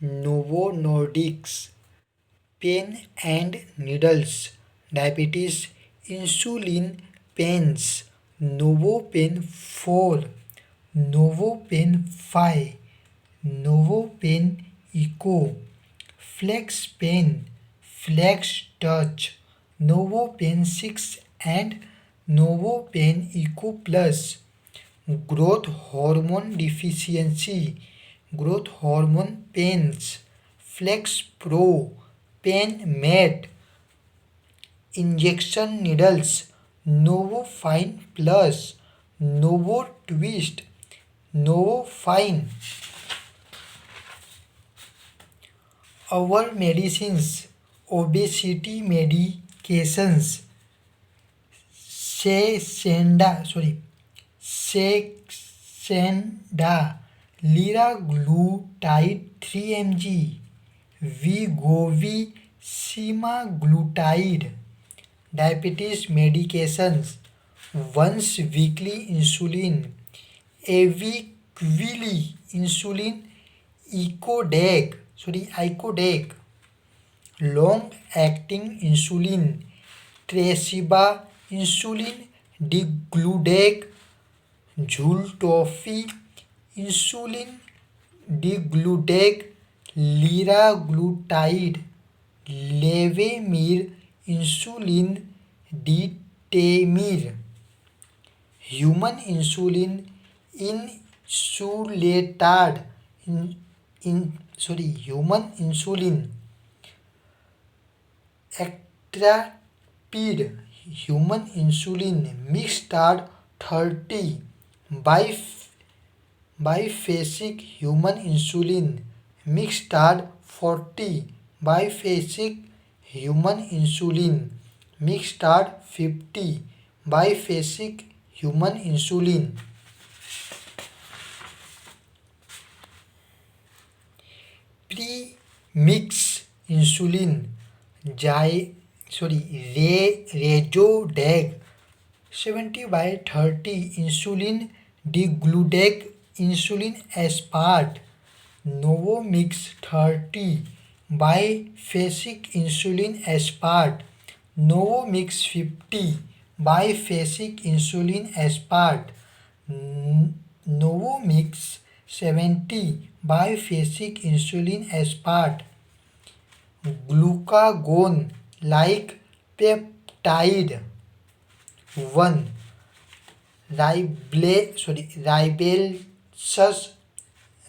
Novo Nordisk, pen and needles, diabetes, insulin pens, Novopen 4, Novopen 5, Novopen Eco, Flex Pen, Flex Touch, Novopen 6 and Novopen Eco Plus. Growth hormone deficiency, growth hormone pens, Flex Pro, Pen Mat, injection needles, Novofine Plus, Novo Twist, Novofine. Our medicines, obesity medications, Saxenda, liraglutide 3 mg, Wegovy semaglutide. Diabetes medications, once weekly insulin, Aviquili insulin, Icodec, long acting insulin, Tresiba insulin, Digludec, Zultofi insulin, Digludec, liraglutide, Levemir insulin, Ditemir. Human insulin, Insuletard, human insulin, Actrapid, human insulin, Mixtard 30, biphasic human insulin, Mixtard 40, biphasic human insulin, Mixtard 50, biphasic human insulin. Premix insulin, Rezodeg 70/30, insulin, Digludec, insulin aspart, Novomix 30, biphasic insulin aspart, Novomix 50, biphasic insulin aspart, Novomix 70, biphasic insulin aspart. Glucagon like peptide 1,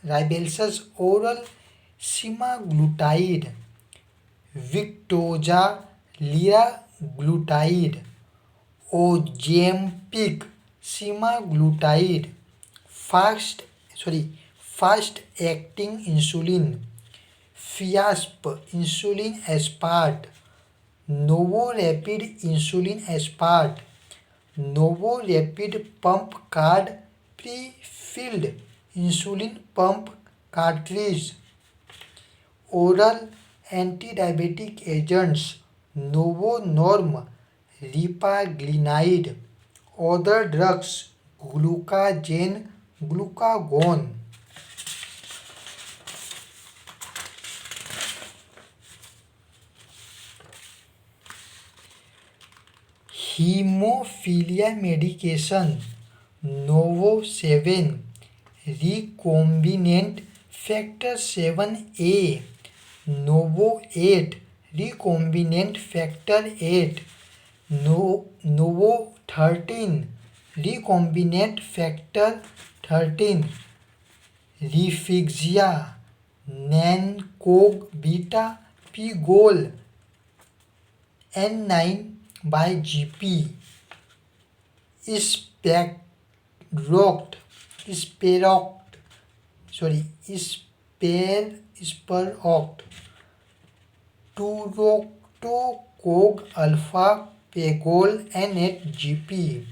Ribelsus oral semaglutide, Victoza liraglutide, Ozempic semaglutide, fast acting insulin, Fiasp insulin aspart, Novorapid insulin aspart, Novorapid pump card pre-filled insulin pump cartridge. Oral anti-diabetic agents, Novonorm, Ripaglinide. Other drugs, Glucagen, Glucagon. Hemophilia medication, Novo 7, recombinant factor 7A, Novo 8, recombinant factor 8, Novo 13, recombinant factor 13, Refixia, Nancog beta Pgol, N9 by GP, Speroct, Turoctocog alpha Pegol N8 GP,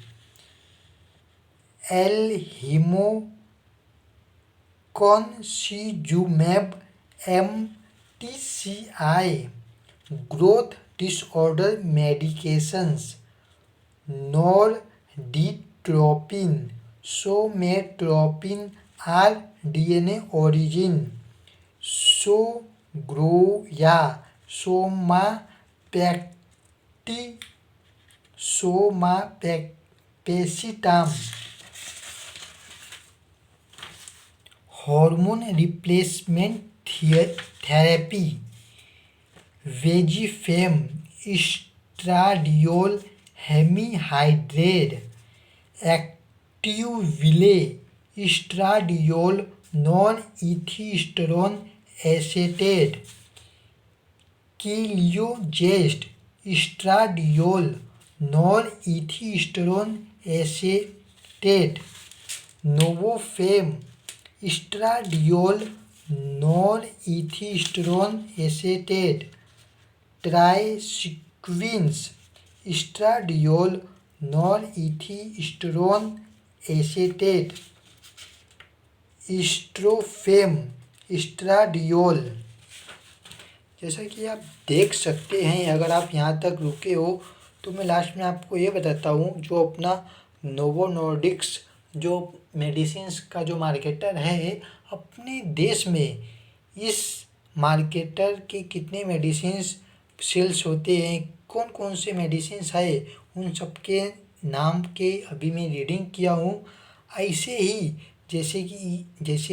Elhimoconazumab MTCI. Growth disorder medications, Norditropin, Somatropin are DNA origin, Sogroya somapacitan, hormone replacement therapy, Vagifem, estradiol hemihydrate, Activelle, estradiol norethisterone acetate, Kliogest, estradiol norethisterone acetate, Novofem, estradiol norethisterone acetate, Trisequens, estradiol norethisterone acetate, Estrofem, estradiol. जैसा कि आप देख सकते हैं, अगर आप यहाँ तक रुके हो तो मैं लास्ट में आपको ये बताता हूँ, जो अपना नोवो नॉर्डिक्स जो मेडिसिन्स का जो मार्केटर है अपने देश में, इस मार्केटर के कितने मेडिसिन्स सेल्स होते हैं, कौन कौन से मेडिसिन्स है, उन सब के नाम के अभी मैं रीडिंग किया हूँ। ऐसे ही जैसे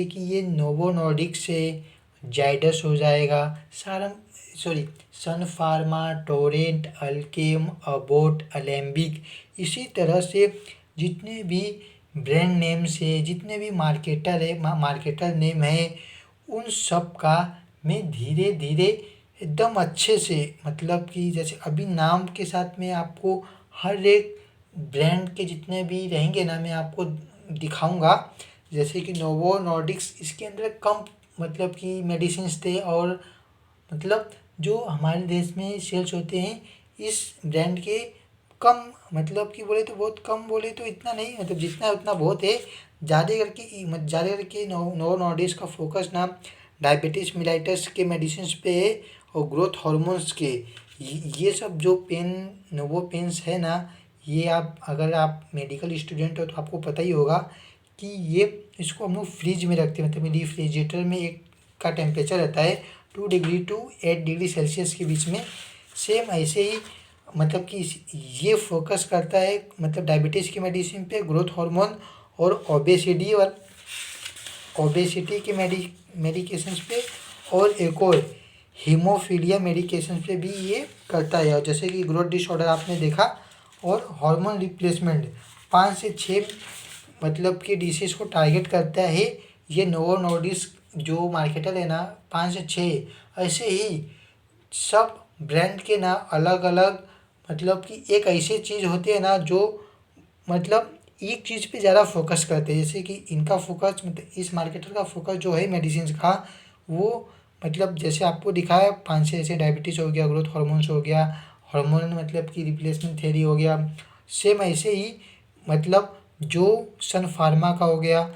कि ये नोवो नॉर्डिक्स से जाइडस हो जाएगा, सन फार्मा, टोरेंट, अल्केम, अबोट, अलेम्बिक, इसी तरह से जितने भी ब्रांड नेम से जितने भी मार्केटर नेम है, उन सब का मैं धीरे धीरे एकदम अच्छे से, मतलब कि जैसे अभी नाम के साथ में आपको हर एक ब्रांड के जितने भी रहेंगे ना, मैं आपको दिखाऊंगा। जैसे कि नोवो नॉर्डिक्स, इसके अंदर कम मतलब कि मेडिसिन्स थे, और मतलब जो हमारे देश में सेल्स होते हैं इस ब्रांड के कम, मतलब कि बोले तो बहुत कम, बोले तो इतना नहीं, मतलब जितना उतना बहुत है। ज़्यादा करके नोवो नॉर्डिक्स का फोकस ना डायबिटीज़ मिलाइटस के मेडिसिन पे है, और ग्रोथ हार्मोन्स के। ये सब जो नोवो पेन्स है ना, ये अगर आप मेडिकल स्टूडेंट हो तो आपको पता ही होगा कि ये इसको हम लोग फ्रिज में रखते हैं, मतलब रेफ्रिजरेटर में एक का टेम्परेचर रहता है 2 डिग्री टू 8 डिग्री सेल्सियस के बीच में। सेम ऐसे ही मतलब कि ये फोकस करता है, मतलब डायबिटीज़ की मेडिसिन पे, ग्रोथ हार्मोन और ओबेसिटी के मेडिकेशंस पे, और एक और हीमोफीलिया मेडिकेशन पे भी ये करता है। और जैसे कि ग्रोथ डिसऑर्डर आपने देखा, और हार्मोन रिप्लेसमेंट 5 से 6 मतलब कि डिसीज़ को टारगेट करता है ये नोवो नॉर्डिक्स जो मार्केटर है ना, 5 से 6 ऐसे ही सब ब्रांड के ना अलग अलग, मतलब कि एक ऐसी चीज़ होती है ना जो मतलब एक चीज़ पे ज़्यादा फोकस करते हैं। जैसे कि इनका फोकस, मतलब इस मार्केटर का फोकस जो है मेडिसिन का, वो मतलब जैसे आपको दिखाया 5 से ऐसे डायबिटीज़ हो गया, ग्रोथ हार्मोन्स हो गया, हार्मोन मतलब कि रिप्लेसमेंट थेरेपी हो गया। सेम ऐसे ही मतलब जो सन फार्मा का हो गया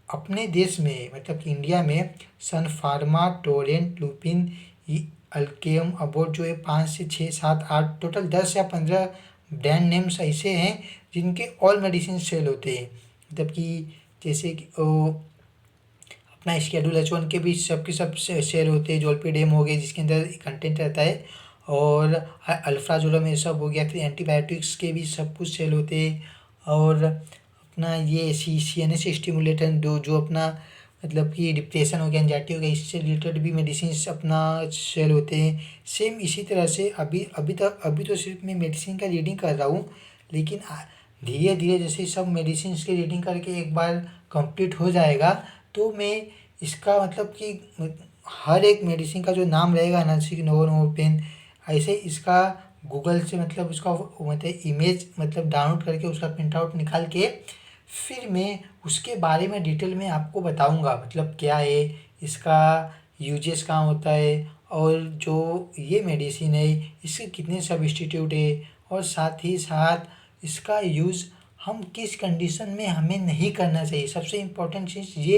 अपने देश में, मतलब कि इंडिया में, सन फार्मा, टोरेंट, लुपिन, अल्केम, अबोट, जो है 5 से 6 7 8 टोटल 10 या 15 ब्रांड नेम्स ऐसे हैं जिनके ऑल मेडिसिन सेल होते हैं। मतलब कि जैसे कि अपना स्केड्यूल H1 के भी सबके सब सेल होते हैं। जोल्पिडेम हो गए जिसके अंदर कंटेंट रहता है, और अल्फ्राजोलम ये सब हो गया। फिर एंटीबायोटिक्स के भी सब कुछ सेल होते हैं। और अपना ये CNS स्टिमुलेटर जो अपना मतलब कि डिप्रेशन हो गया, एंजाइटी हो गया, इससे रिलेटेड भी मेडिसिन अपना सेल होते हैं। सेम इसी तरह से अभी तो सिर्फ मैं मेडिसिन का रीडिंग कर रहा हूँ, लेकिन धीरे धीरे जैसे सब मेडिसिन की रीडिंग करके एक बार कंप्लीट हो जाएगा, तो मैं इसका मतलब कि हर एक मेडिसिन का जो नाम रहेगा ना, जैसे कि नोवो पेन, ऐसे इसका गूगल से मतलब उसका मतलब इमेज मतलब डाउनलोड करके उसका प्रिंट आउट निकाल के फिर मैं उसके बारे में डिटेल में आपको बताऊंगा, मतलब क्या है इसका यूजेस कहाँ होता है, और जो ये मेडिसिन है इसके कितने सब्स्टिट्यूट है, और साथ ही साथ इसका यूज़ हम किस कंडीशन में हमें नहीं करना चाहिए। सबसे इम्पोर्टेंट चीज़ ये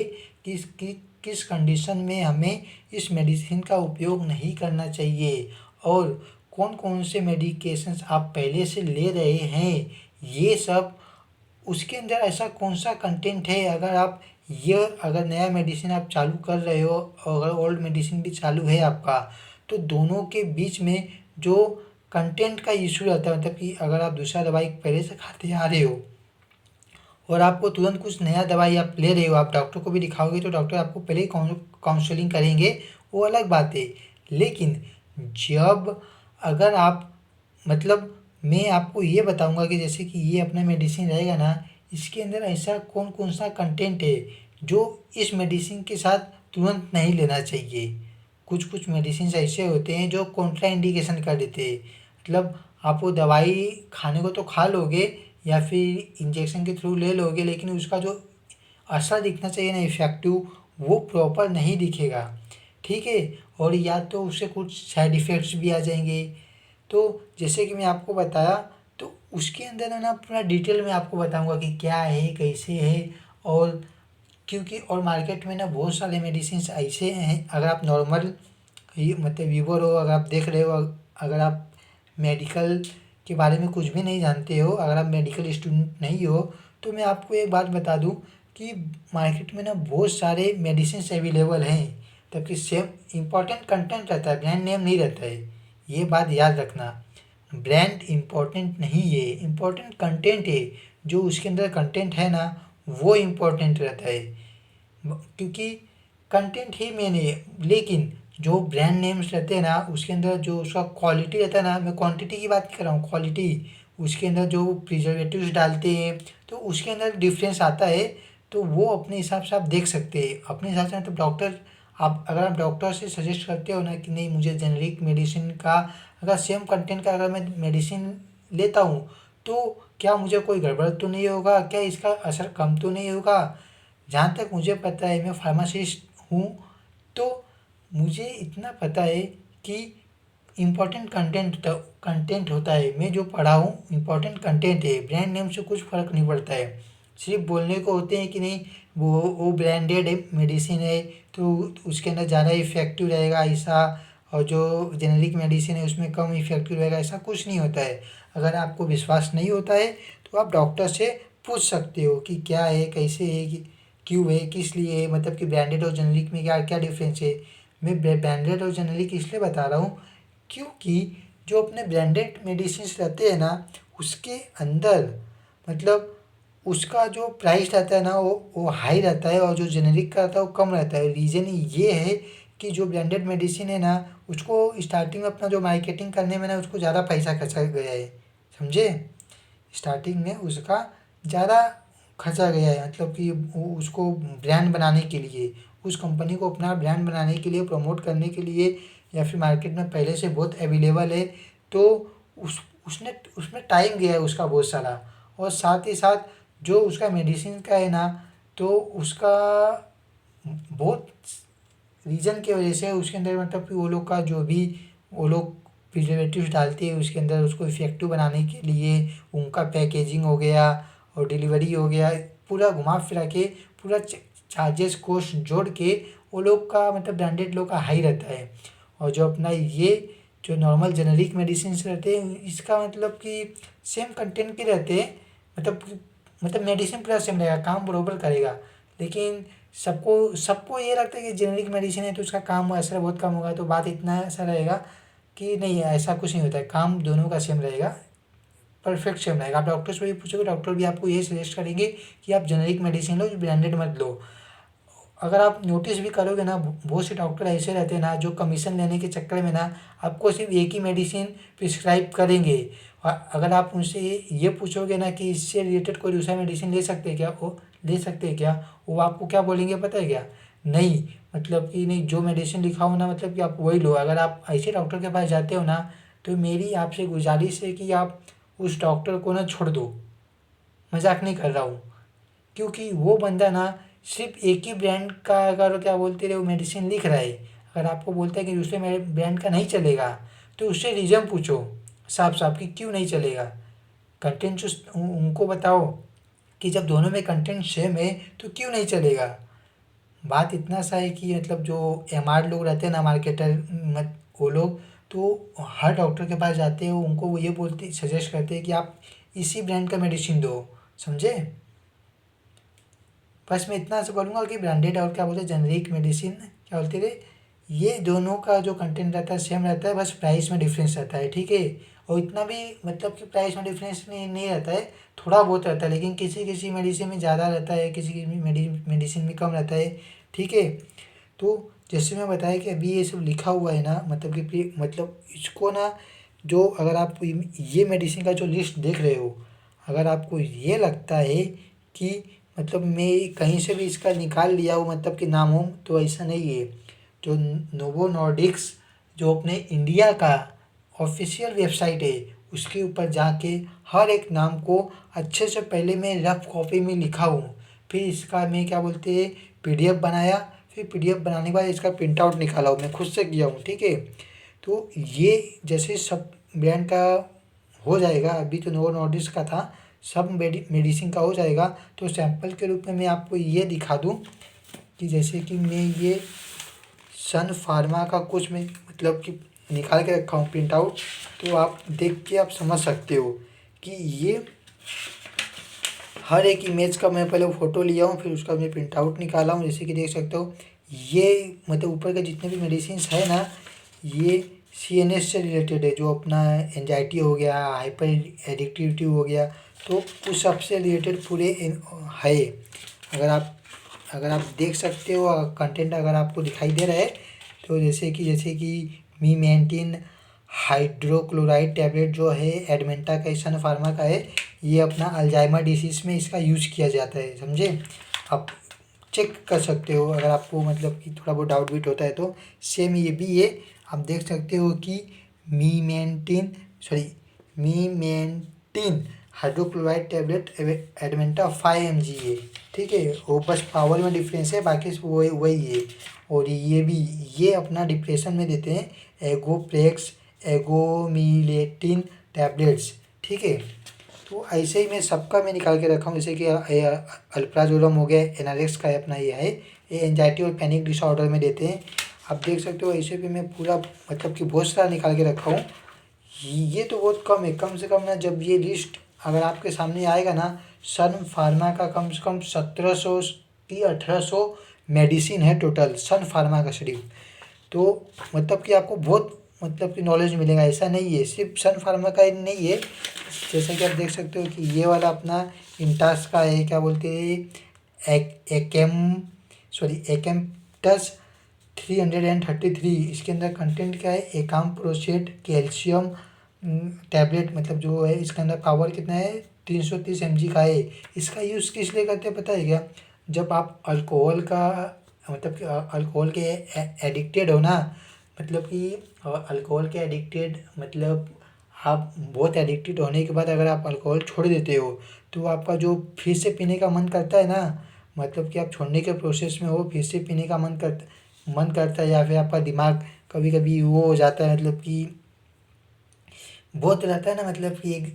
किस कंडीशन में हमें इस मेडिसिन का उपयोग नहीं करना चाहिए, और कौन कौन से मेडिकेशंस आप पहले से ले रहे हैं, ये सब उसके अंदर ऐसा कौन सा कंटेंट है, अगर आप ये अगर नया मेडिसिन आप चालू कर रहे हो और अगर ओल्ड मेडिसिन भी चालू है आपका, तो दोनों के बीच में जो कंटेंट का इशू रहता है, मतलब कि अगर आप दूसरा दवाई पहले से खाते आ रहे हो और आपको तुरंत कुछ नया दवाई आप ले रहे हो, आप डॉक्टर को भी दिखाओगे तो डॉक्टर आपको पहले ही काउंसलिंग करेंगे, वो अलग बात है। लेकिन जब अगर आप मतलब मैं आपको ये बताऊंगा कि जैसे कि ये अपना मेडिसिन रहेगा ना, इसके अंदर ऐसा कौन कौन सा कंटेंट है जो इस मेडिसिन के साथ तुरंत नहीं लेना चाहिए। कुछ कुछ मेडिसिन ऐसे होते हैं जो कॉन्ट्रा इंडिकेशन कर देते हैं, मतलब आप वो दवाई खाने को तो खा लोगे या फिर इंजेक्शन के थ्रू ले लोगे, लेकिन उसका जो असर दिखना चाहिए ना, इफेक्टिव, वो प्रॉपर नहीं दिखेगा। ठीक है। और या तो उससे कुछ साइड इफ़ेक्ट्स भी आ जाएंगे। तो जैसे कि मैं आपको बताया, तो उसके अंदर है ना पूरा डिटेल में आपको बताऊंगा कि क्या है कैसे है। और क्योंकि और मार्केट में ना बहुत सारे मेडिसिन ऐसे हैं, अगर आप नॉर्मल ये मतलब व्यूवर हो, अगर आप देख रहे हो, अगर आप मेडिकल के बारे में कुछ भी नहीं जानते हो, अगर आप मेडिकल स्टूडेंट नहीं हो, तो मैं आपको एक बात बता दूं कि मार्केट में ना बहुत सारे मेडिसिन अवेलेबल हैं, तबकि सेम इम्पॉर्टेंट कंटेंट रहता है, ब्रांड नेम नहीं रहता है। ये बात याद रखना, ब्रांड इम्पोर्टेंट नहीं है, इम्पोर्टेंट कंटेंट है। जो उसके अंदर कंटेंट है ना, वो इम्पोर्टेंट रहता है, क्योंकि कंटेंट ही मेन है। लेकिन जो ब्रांड नेम्स रहते हैं ना, उसके अंदर जो उसका क्वालिटी रहता है ना, मैं क्वांटिटी की बात कर रहा हूँ, क्वालिटी, उसके अंदर जो प्रिजर्वेटिव्स डालते हैं, तो उसके अंदर डिफरेंस आता है। तो वो अपने हिसाब से आप देख सकते हैं अपने हिसाब से, मतलब डॉक्टर, आप अगर आप डॉक्टर से सजेस्ट करते हो ना कि नहीं मुझे जेनरिक मेडिसिन का, अगर सेम कंटेंट का अगर मैं मेडिसिन लेता हूँ, तो क्या मुझे कोई गड़बड़ तो नहीं होगा, क्या इसका असर कम तो नहीं होगा। जहाँ तक मुझे पता है, मैं फार्मासिस्ट हूँ, तो मुझे इतना पता है कि इम्पोर्टेंट कंटेंट होता है। मैं जो पढ़ा हूँ इम्पोर्टेंट कंटेंट है, ब्रांड नेम से कुछ फ़र्क नहीं पड़ता है। सिर्फ बोलने को होते हैं कि नहीं वो ब्रांडेड मेडिसिन है, तो उसके अंदर ज़्यादा इफेक्टिव रहेगा ऐसा, और जो जेनरिक मेडिसिन है उसमें कम इफेक्टिव रहेगा, ऐसा कुछ नहीं होता है। अगर आपको विश्वास नहीं होता है, तो आप डॉक्टर से पूछ सकते हो कि क्या है कैसे है, कि क्यों है किस लिए है, मतलब कि ब्रांडेड और जेनरिक में क्या क्या डिफरेंस है। मैं ब्रांडेड और जेनरिक इसलिए बता रहा हूँ क्योंकि जो अपने ब्रांडेड मेडिसिन रहते हैं ना, उसके अंदर मतलब उसका जो प्राइस रहता है ना, वो हाई रहता है, और जो जेनेरिक का रहता है वो कम रहता है। रीज़न ये है कि जो ब्रांडेड मेडिसिन है ना, उसको स्टार्टिंग में अपना जो मार्केटिंग करने में ना उसको ज़्यादा पैसा खर्चा गया है, समझे। स्टार्टिंग में उसका ज़्यादा खर्चा गया है, मतलब कि उसको ब्रांड बनाने के लिए, उस कंपनी को अपना ब्रांड बनाने के लिए, प्रमोट करने के लिए, या फिर मार्केट में पहले से बहुत अवेलेबल है, तो उस उसने उसमें टाइम गया है उसका बहुत सारा। और साथ ही साथ जो उसका मेडिसिन का है ना, तो उसका बहुत रीज़न की वजह से उसके अंदर, मतलब कि वो लोग का जो भी वो लोग प्रिजर्वेटिव्स डालते हैं उसके अंदर उसको इफ़ेक्टिव बनाने के लिए, उनका पैकेजिंग हो गया और डिलीवरी हो गया, पूरा घुमा फिरा के पूरा चार्जेस कॉस्ट जोड़ के वो लोग का, मतलब ब्रांडेड लोग का हाई रहता है। और जो अपना ये जो नॉर्मल जेनरिक मेडिसिन रहते हैं, इसका मतलब कि सेम कंटेंट के रहते हैं, मतलब मतलब मेडिसिन पूरा सेम रहेगा, काम बरोबर करेगा। लेकिन सबको सबको ये लगता है कि जेनेरिक मेडिसिन है तो उसका काम असर बहुत कम होगा, तो बात इतना ऐसा रहेगा कि नहीं, ऐसा कुछ नहीं होता है, काम दोनों का सेम रहेगा, परफेक्ट सेम रहेगा। आप डॉक्टर से भी पूछोगे, डॉक्टर भी आपको ये सजेस्ट करेंगे कि आप जेनेरिक मेडिसिन लो, ब्रांडेड मत लो। अगर आप नोटिस भी करोगे ना, बहुत से डॉक्टर ऐसे रहते हैं ना जो कमीशन लेने के चक्कर में ना आपको सिर्फ एक ही मेडिसिन प्रिस्क्राइब करेंगे। और अगर आप उनसे ये पूछोगे ना कि इससे रिलेटेड कोई दूसरा मेडिसिन ले सकते हैं क्या, वो ले सकते हैं क्या, वो आपको क्या बोलेंगे पता है क्या, नहीं, मतलब कि नहीं, जो मेडिसिन लिखा हो ना, मतलब कि आप वही लो। अगर आप ऐसे डॉक्टर के पास जाते हो ना, तो मेरी आपसे गुजारिश है कि आप उस डॉक्टर को ना छोड़ दो, मजाक नहीं कर रहा हूँ। क्योंकि वो बंदा ना सिर्फ एक ही ब्रांड का, अगर क्या बोलते रहे, वो मेडिसिन लिख रहा है, अगर आपको बोलता है कि दूसरे मेरे ब्रांड का नहीं चलेगा, तो उससे रीज़न पूछो साफ साफ कि क्यों नहीं चलेगा। कंटेंट जो उनको बताओ कि जब दोनों में कंटेंट सेम है तो क्यों नहीं चलेगा। बात इतना सा है कि मतलब जो एमआर लोग रहते हैं ना, मार्केटर, मत वो लोग, तो हर डॉक्टर के पास जाते हैं, उनको वो ये बोलते सजेस्ट करते हैं कि आप इसी ब्रांड का मेडिसिन दो, समझे। बस मैं इतना से बोलूँगा कि ब्रांडेड और क्या बोलते हैं जेनरिक मेडिसिन क्या बोलते थे, ये दोनों का जो कंटेंट रहता है सेम रहता है, बस प्राइस में डिफरेंस रहता है, ठीक है। और इतना भी मतलब कि प्राइस में डिफरेंस नहीं रहता है, थोड़ा बहुत रहता है, लेकिन किसी किसी मेडिसिन में ज़्यादा रहता है, किसी किसी मेडिसिन में कम रहता है, ठीक है। तो जैसे मैं बताया कि अभी ये सब लिखा हुआ है ना, मतलब कि मतलब इसको ना, जो अगर आप ये मेडिसिन का जो लिस्ट देख रहे हो, अगर आपको ये लगता है कि मतलब मैं कहीं से भी इसका निकाल लिया हूँ मतलब कि नाम हो, तो ऐसा नहीं है। जो नोवो नॉर्डिक्स जो अपने इंडिया का ऑफिशियल वेबसाइट है, उसके ऊपर जाके हर एक नाम को अच्छे से पहले मैं रफ कॉपी में लिखा हूँ, फिर इसका मैं क्या बोलते हैं पीडीएफ बनाया, फिर पीडीएफ बनाने के बाद इसका प्रिंट आउट निकाला हूँ, मैं खुद से किया हूँ, ठीक है। तो ये जैसे सब ब्रांड का हो जाएगा, अभी तो नोवो नॉर्डिक्स का था, सब मेडिसिन का हो जाएगा, तो सैंपल के रूप में मैं आपको ये दिखा दूँ कि जैसे कि मैं ये सन फार्मा का कुछ मैं मतलब कि निकाल के रखा हूँ प्रिंट आउट, तो आप देख के आप समझ सकते हो कि ये हर एक इमेज का मैं पहले फ़ोटो लिया हूँ, फिर उसका मैं प्रिंट आउट निकाला हूँ, जैसे कि देख सकते हो। ये मतलब ऊपर के जितने भी मेडिसिन है ना, ये सीएनएस से रिलेटेड है, जो अपना एंजाइटी हो गया, हाइपर एडिक्टिविटी हो गया, तो उस सबसे रिलेटेड पूरे है। अगर आप देख सकते हो, कंटेंट अगर आपको दिखाई दे रहा है, तो जैसे कि मी मेंटेन हाइड्रोक्लोराइड टैबलेट जो है एडमेंटा का सन फार्मा का है, ये अपना अल्जाइमर डिसीज़ में इसका यूज़ किया जाता है, समझे। आप चेक कर सकते हो अगर आपको मतलब कि थोड़ा बहुत डाउट बीट होता है तो। सेम ये भी है, आप देख सकते हो कि मीमेंटिन हाइड्रोक्लोराइड टैबलेट एडमेंटा 5 mg है, ठीक है। वो बस पावर में डिफरेंस है, बाकी सब वही है। और ये भी ये अपना डिप्रेशन में देते हैं, एगोप्रेक्स एगोमिलेटिन टैबलेट्स, ठीक है। तो ऐसे ही मैं सबका मैं निकाल के रखा हूँ, जैसे कि अल्प्राजोलम हो गया, एनारेक्स का है अपना ये है, ये एंजाइटी और पैनिक डिसऑर्डर में देते हैं। आप देख सकते हो ऐसे भी मैं पूरा मतलब कि बहुत सारा निकाल के रखा हूँ। ये तो बहुत कम है, कम से कम ना जब ये लिस्ट अगर आपके सामने आएगा ना, सन फार्मा का कम से कम 1700 की 1800 मेडिसिन है टोटल सन फार्मा का सिर्फ। तो मतलब कि आपको बहुत मतलब कि नॉलेज मिलेगा, ऐसा नहीं है सिर्फ सन फार्मा का ही नहीं है। जैसा कि आप देख सकते हो कि ये वाला अपना इंटास का है, क्या बोलते हैं एकैम्प्टस 333, इसके अंदर कंटेंट क्या है, एकाम प्रोसेट कैल्शियम टैबलेट, मतलब जो है इसके अंदर पावर कितना है 330 mg का है। इसका यूज़ किस लिए करते हैं पता है क्या, जब आप अल्कोहल का मतलब कि अल्कोहल के एडिक्टेड हो ना, मतलब कि अल्कोहल के एडिक्टेड मतलब आप बहुत एडिक्टेड होने के बाद अगर आप अल्कोहल छोड़ देते हो, तो आपका जो फिर से पीने का मन करता है ना, मतलब कि आप छोड़ने के प्रोसेस में हो, फिर से पीने का मन करता है, या फिर आपका दिमाग कभी कभी वो हो जाता है, मतलब कि बहुत रहता है ना, मतलब कि एक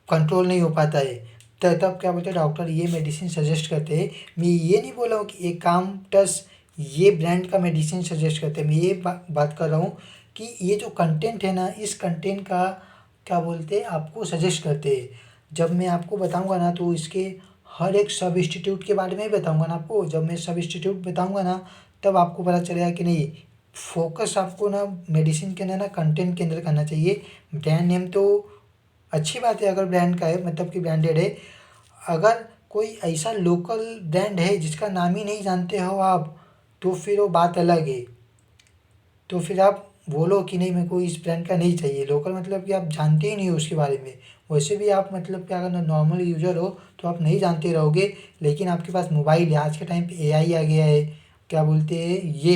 कंट्रोल नहीं हो पाता है, तब क्या बोलते हैं डॉक्टर ये मेडिसिन सजेस्ट करते हैं। मैं ये नहीं बोला हूँ कि एक काम टस ये ब्रांड का मेडिसिन सजेस्ट करते हैं, मैं ये बात कर रहा हूँ कि ये जो कंटेंट है ना, इस कंटेंट का क्या बोलते हैं आपको सजेस्ट करते हैं। जब मैं आपको बताऊँगा ना, तो इसके हर एक सब इंस्टीट्यूट के बारे में ही बताऊँगा ना आपको, जब मैं सब इंस्टीट्यूट बताऊँगा ना, तब आपको पता चलेगा कि नहीं, फोकस आपको ना मेडिसिन के अंदर ना कंटेंट के अंदर करना चाहिए। ब्रांड नेम तो अच्छी बात है, अगर ब्रांड का है मतलब कि ब्रांडेड है। अगर कोई ऐसा लोकल ब्रांड है जिसका नाम ही नहीं जानते हो आप, तो फिर वो बात अलग है, तो फिर आप बोलो कि नहीं मेरे को इस ब्रांड का नहीं चाहिए। लोकल मतलब कि आप जानते ही नहीं हो उसके बारे में। वैसे भी आप मतलब कि अगर नॉर्मल यूज़र हो तो आप नहीं जानते रहोगे, लेकिन आपके पास मोबाइल है, आज के टाइम पे एआई आ गया है, क्या बोलते हैं ये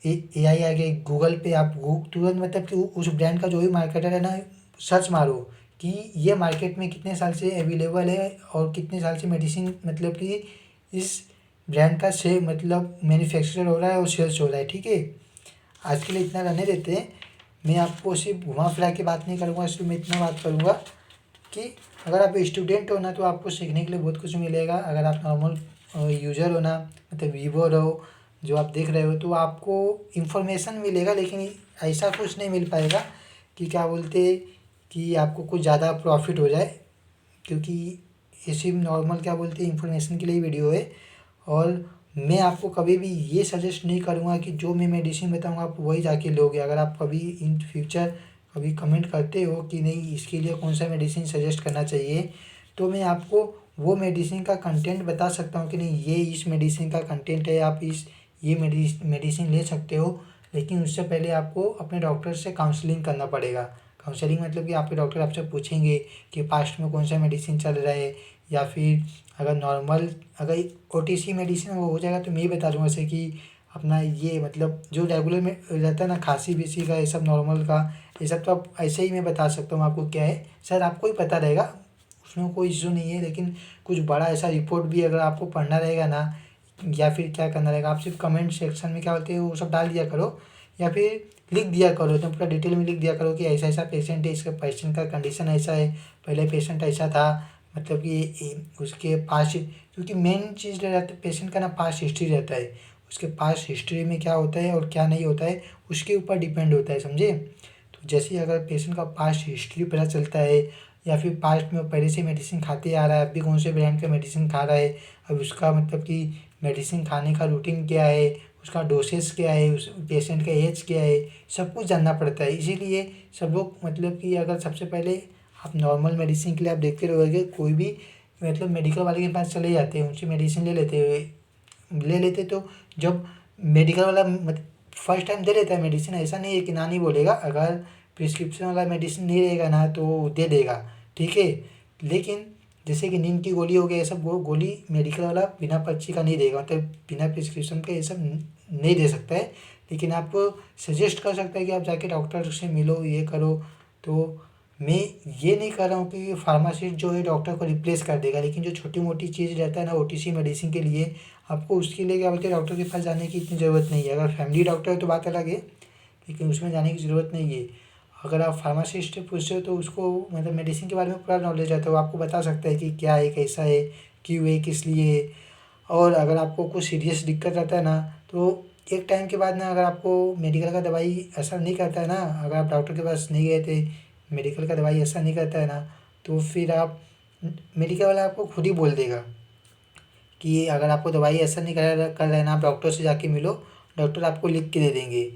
एआई आ गया, गूगल पे आप तुरंत मतलब कि उस ब्रांड का जो भी मार्केटर है ना, सर्च मारो कि ये मार्केट में कितने साल से अवेलेबल है और कितने साल से मेडिसिन मतलब कि इस ब्रांड का से मतलब मैन्युफैक्चर हो रहा है और सेल्स हो रहा है, ठीक है। आज के लिए इतना रहने देते हैं, मैं आपको सिर्फ घुमा फिरा के बात नहीं करूँगा, सिर्फ मैं इतना बात करूँगा कि अगर आप स्टूडेंट हो ना, तो आपको सीखने के लिए बहुत कुछ मिलेगा। अगर आप नॉर्मल यूज़र हो ना, मतलब व्यूअर हो जो आप देख रहे हो, तो आपको इन्फॉर्मेशन मिलेगा, लेकिन ऐसा कुछ नहीं मिल पाएगा कि क्या बोलते कि आपको कुछ ज़्यादा प्रॉफिट हो जाए, क्योंकि ये सिर्फ नॉर्मल क्या बोलते हैं इन्फॉर्मेशन के लिए वीडियो है। और मैं आपको कभी भी ये सजेस्ट नहीं करूँगा कि जो मैं मेडिसिन बताऊँगा आप वही जाके लोगे। अगर आप कभी इन फ्यूचर कभी कमेंट करते हो कि नहीं इसके लिए कौन सा मेडिसिन सजेस्ट करना चाहिए, तो मैं आपको वो मेडिसिन का कंटेंट बता सकता हूँ कि नहीं ये इस मेडिसिन का कंटेंट है, आप इस ये मेडिसिन ले सकते हो। लेकिन उससे पहले आपको अपने डॉक्टर से काउंसलिंग करना पड़ेगा। काउंसलिंग मतलब कि आपके डॉक्टर आपसे पूछेंगे कि पास्ट में कौन सा मेडिसिन चल रहा है, या फिर अगर नॉर्मल अगर ओटीसी मेडिसिन वो हो जाएगा तो मैं ही बता दूंगा जैसे कि अपना ये मतलब जो रेगुलर में रहता है ना खांसी बीसी का ये सब नॉर्मल का ये सब, तो आप ऐसे ही मैं बता सकता हूँ आपको क्या है, सर आपको ही पता रहेगा, उसमें कोई इशू नहीं है। लेकिन कुछ बड़ा ऐसा रिपोर्ट भी अगर आपको पढ़ना रहेगा ना, या फिर क्या करना रहेगा, आप सिर्फ कमेंट सेक्शन में क्या बोलते हैं वो सब डाल दिया करो, या फिर लिख दिया करो एकदम पूरा डिटेल में लिख दिया करो कि ऐसा ऐसा पेशेंट है, इसका पेशेंट का कंडीशन ऐसा है, पहले पेशेंट ऐसा था, मतलब कि उसके पास, क्योंकि मेन चीज़ रहता है पेशेंट का ना पास्ट हिस्ट्री रहता है, उसके पास्ट हिस्ट्री में क्या होता है और क्या नहीं होता है उसके ऊपर डिपेंड होता है, समझे। तो जैसे ही अगर पेशेंट का पास्ट हिस्ट्री पता चलता है, या फिर पास्ट में वो पहले से मेडिसिन खाते आ रहा है, अब भी कौन से ब्रांड का मेडिसिन खा रहा है, अब उसका मतलब कि मेडिसिन खाने का रूटीन क्या है, उसका डोसेस क्या है, उस पेशेंट का एज क्या है, सब कुछ जानना पड़ता है। इसीलिए सब लोग मतलब कि अगर सबसे पहले आप नॉर्मल मेडिसिन के लिए आप देखते रहोगे, कोई भी मतलब मेडिकल वाले के पास चले जाते हैं, उनसे मेडिसिन ले लेते तो जब मेडिकल वाला फर्स्ट टाइम दे देता है मेडिसिन, ऐसा नहीं है कि ना नहीं बोलेगा, अगर प्रिस्क्रिप्शन वाला मेडिसिन नहीं रहेगा ना तो दे देगा, ठीक है। लेकिन जैसे कि नींद की गोली हो गई, ये सब गोली मेडिकल वाला बिना पर्ची का नहीं देगा, मतलब बिना प्रिस्क्रिप्शन के ये सब नहीं दे सकता है। लेकिन आपको सजेस्ट कर सकता है कि आप जाके डॉक्टर से मिलो, ये करो। तो मैं ये नहीं कर रहा हूँ कि फार्मासिस्ट जो है डॉक्टर को रिप्लेस कर देगा, लेकिन जो छोटी मोटी चीज़ रहता है ना ओटीसी मेडिसिन के लिए, आपको उसके लिए क्या बोलते हैं डॉक्टर के पास जाने की इतनी ज़रूरत नहीं है। अगर फैमिली डॉक्टर है तो बात अलग है, लेकिन उसमें जाने की ज़रूरत नहीं है। अगर आप फार्मासिस्ट से पूछते हो तो उसको मतलब मेडिसिन के बारे में पूरा नॉलेज रहता है, वो आपको बता सकता है कि क्या है, कैसा है, क्यों है, किस लिए है। और अगर आपको कुछ सीरियस दिक्कत रहता है ना, तो एक टाइम के बाद ना अगर आपको मेडिकल का दवाई असर नहीं करता है ना, अगर आप डॉक्टर के पास नहीं गए थे, मेडिकल का दवाई असर नहीं करता है ना, तो फिर आप मेडिकल वाला आपको खुद ही बोल देगा कि अगर आपको दवाई असर नहीं कर रहा है ना, आप डॉक्टर से जाके मिलो, डॉक्टर आपको लिख के दे देंगे।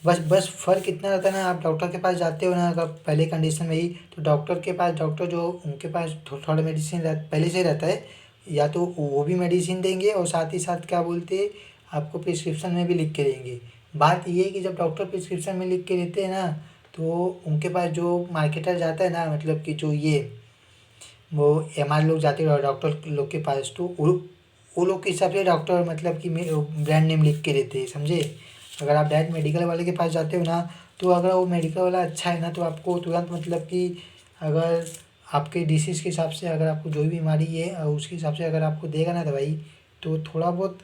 बस बस फ़र्क इतना रहता है ना, आप डॉक्टर के पास जाते हो ना अगर पहले कंडीशन में ही, तो डॉक्टर के पास डॉक्टर जो उनके पास थोड़ा मेडिसिन पहले से रहता है, या तो वो भी मेडिसिन देंगे और साथ ही साथ क्या बोलते हैं आपको प्रिस्क्रिप्शन में भी लिख के देंगे। बात ये है कि जब डॉक्टर प्रिस्क्रिप्शन में लिख के देते हैं ना, तो उनके पास जो मार्केटर जाता है ना, मतलब कि जो ये वो एमआर लोग जाते हैं डॉक्टर लोग के पास, तो वो लोग के हिसाब से डॉक्टर मतलब कि ब्रांड नेम लिख के देते हैं, समझे। अगर आप डायरेक्ट मेडिकल वाले के पास जाते हो ना, तो अगर वो मेडिकल वाला अच्छा है ना, तो आपको तुरंत मतलब कि अगर आपके डिसीज़ के हिसाब से अगर आपको जो भी बीमारी है और उसके हिसाब से अगर आपको देगा ना दवाई, तो थोड़ा बहुत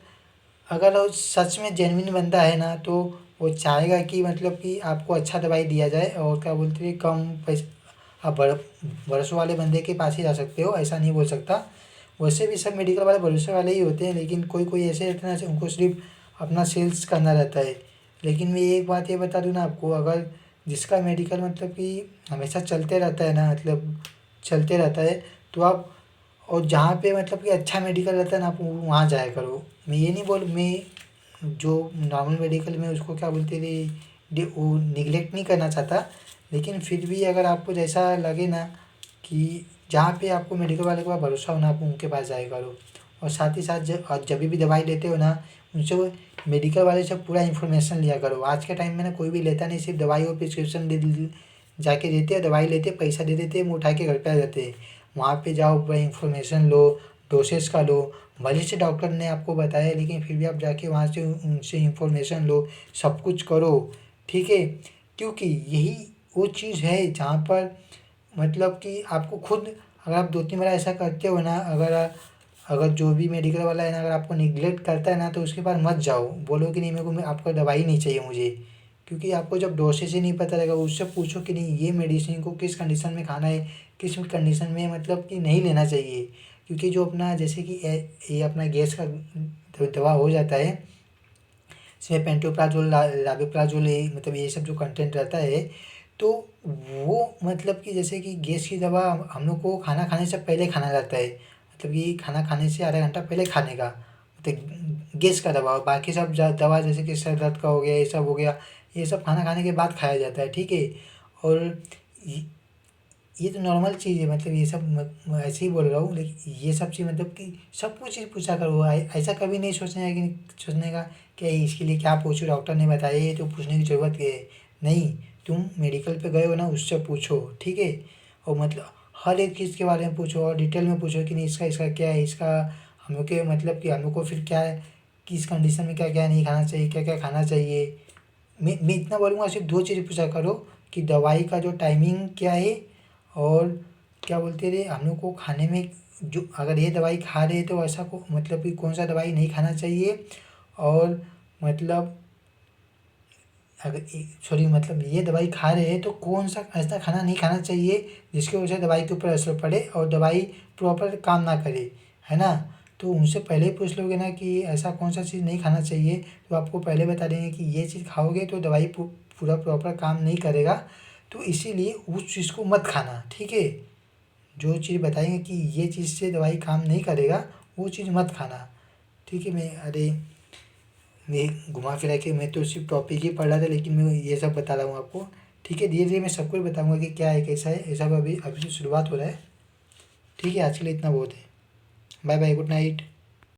अगर वो सच में जेन्युइन बंदा है ना, तो वो चाहेगा कि मतलब कि आपको अच्छा दवाई दिया जाए, और क्या बोलते हैं कम पैसे। आप भरोसे वाले बंदे के पास ही जा सकते हो, ऐसा नहीं बोल सकता। वैसे भी सब मेडिकल वाले भरोसे वाले ही होते हैं, लेकिन कोई कोई ऐसे रहते हैं ना उनको सिर्फ अपना सेल्स करना रहता है। लेकिन मैं एक बात ये बता दूँ ना आपको, अगर जिसका मेडिकल मतलब कि हमेशा चलते रहता है ना, मतलब चलते रहता है, तो आप और जहाँ पे मतलब कि अच्छा मेडिकल रहता है ना, आप वहाँ जाया करो। मैं ये नहीं बोल मैं जो नॉर्मल मेडिकल में उसको क्या बोलते थे वो निगलेक्ट नहीं करना चाहता, लेकिन फिर भी अगर आपको जैसा लगे ना कि जहाँ पे आपको मेडिकल वाले के पास भरोसा हो ना, आप उनके पास जाया करो। और साथ ही साथ जब भी दवाई लेते हो ना, उनसे वो मेडिकल वाले से पूरा इन्फॉर्मेशन लिया करो। आज के टाइम में ना कोई भी लेता नहीं, सिर्फ दवाई और प्रिस्क्रिप्शन जाके देते हैं, दवाई लेते, पैसा दे देते हैं, मुँह उठा के घर पे आ जाते हैं। वहाँ पे जाओ पूरा इन्फॉर्मेशन लो, डोसेस का लो, भले से डॉक्टर ने आपको बताया लेकिन फिर भी आप जाके वहाँ से उनसे इन्फॉर्मेशन लो, सब कुछ करो, ठीक है। क्योंकि यही वो चीज़ है जहाँ पर मतलब कि आपको खुद अगर आप 2-3 बार ऐसा करते हो ना, अगर जो भी मेडिकल वाला है ना अगर आपको निग्लेक्ट करता है ना, तो उसके पास मत जाओ, बोलो कि नहीं मेरे को आपका दवाई नहीं चाहिए मुझे। क्योंकि आपको जब डोसेज ही नहीं पता रहेगा, उससे पूछो कि नहीं ये मेडिसिन को किस कंडीशन में खाना है, किस कंडीशन में मतलब कि नहीं लेना चाहिए। क्योंकि जो अपना जैसे कि ये अपना गैस का दवा हो जाता है, इसमें पेंटोप्राजोल लाबिप्राजोल मतलब ये सब जो कंटेंट रहता है, तो वो मतलब कि जैसे कि गैस की दवा हम लोग को खाना खाने से पहले खाना रहता है, मतलब कि खाना खाने से आधा घंटा पहले खाने का, मतलब गैस का दवा। और बाकी सब दवा जैसे कि सर दर्द का हो गया, ये सब हो गया, ये सब खाना खाने के बाद खाया जाता है, ठीक है। और ये ये तो नॉर्मल चीज़ है, मतलब ये सब ऐसे ही बोल रहा हूँ, लेकिन ये सब चीज़ मतलब कि सब कुछ चीज़ पूछा करो। ऐसा कभी नहीं सोचने का कि इसके लिए क्या पूछूं, डॉक्टर ने बताया ये तो पूछने की ज़रूरत क्या है। नहीं, तुम मेडिकल पे गए हो ना, उससे पूछो, ठीक है। और मतलब हर एक चीज़ के बारे में पूछो और डिटेल में पूछो कि नहीं इसका इसका क्या है, इसका हम लोग के मतलब कि हम लोग को फिर क्या है, किस कंडीशन में क्या क्या नहीं खाना चाहिए, क्या क्या खाना चाहिए। मैं इतना बोलूँगा, सिर्फ दो चीज़ पूछा करो कि दवाई का जो टाइमिंग क्या है, और क्या बोलते थे हम लोग को खाने में, जो अगर ये दवाई खा रहे हैं तो ऐसा को मतलब कि कौन सा दवाई नहीं खाना चाहिए। और मतलब अगर सॉरी, मतलब ये दवाई खा रहे हैं तो कौन सा ऐसा खाना नहीं खाना चाहिए जिसकी वजह से दवाई के ऊपर असर पड़े और दवाई प्रॉपर काम ना करे, है ना। तो उनसे पहले ही पूछ लोगे ना कि ऐसा कौन सा चीज़ नहीं खाना चाहिए, तो आपको पहले बता देंगे कि ये चीज़ खाओगे तो दवाई पूरा प्रॉपर काम नहीं करेगा, तो इसीलिए उस चीज़ को मत खाना, ठीक है। जो चीज़ बताएंगे कि ये चीज़ से दवाई काम नहीं करेगा, वो चीज़ मत खाना, ठीक है। मैं घुमा फिरा के मैं तो सिर्फ टॉपिक ही पढ़ रहा था, लेकिन मैं ये सब बता रहा हूँ आपको, ठीक है। धीरे धीरे मैं सबको बताऊँगा कि क्या है कैसा है, ऐसा अभी अभी से शुरुआत हो रहा है, ठीक है। आज के लिए इतना बहुत है। Bye bye, good night.